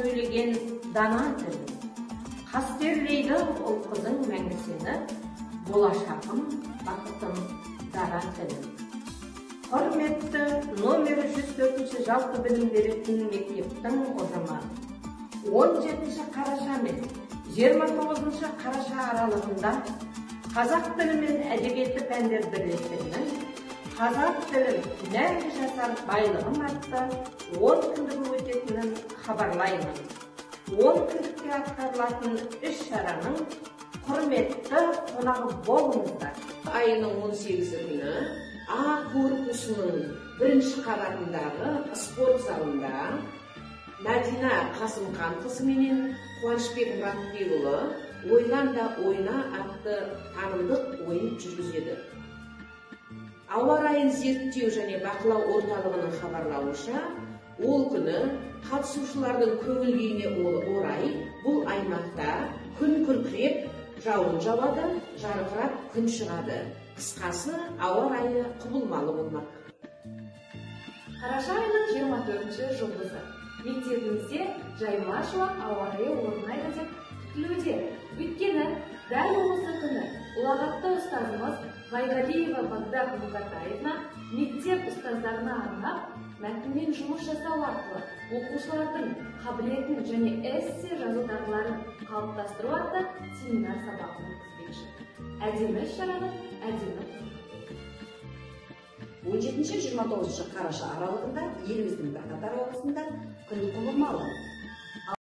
сөйлеген дана тіл. Қастерлейді ол қызың мәңгісені, болашағым, бақытым, дара тілім. Құрметті номер 104 жалпы білім беретін мектептің ұжымы 17 қараша мен 29 қараша аралығында қазақ тілі мен әдебиеті пәндер бірлестігінің қазақ тілін мәңгі жасар байлығым атты 10 күндігі өтетінін хабарлаймын. 10 күндікте атқарылатын іс-шараның құрметті қонағы болыңыздар. Айының 18 күні А корпусының бірінші қабатындағы спорт залында Мәдина Қасымқанқызы менен Қуанышбек Мұратбекұлы «Ойлан да ойна» атты танымдық ойын жүргізеді. Ауа райын зерттеу және бақылау орталығының хабарлауынша, ол күні қатысушылардың көңіл-күйіне орай бұл аймақта күн күркіреп, жауын жауады, жарқырап күн шығады. Қысқасы, ауа райы құбылмалы болмақ. Қараша айының 24-ші жұлдызы. Мектебімізде жайма шуақ ауа райы орнайды деп күтілуде. Өйткені дәл осы күні ұлағатты ұстазымыз Ғайғалиева Багдад Мұқатаевна мектеп ұстаздарына арнап мәтінмен жұмыс жасау арқылы оқушылардың қабілетін және эссе жазу дағдыларын қалыптастыру атты семинар сабағын өткізбекші. Әдемі іс-шараның әдемі 17-29 қараша аралығында еліміздің бірқатар облысында күн құбылмалы.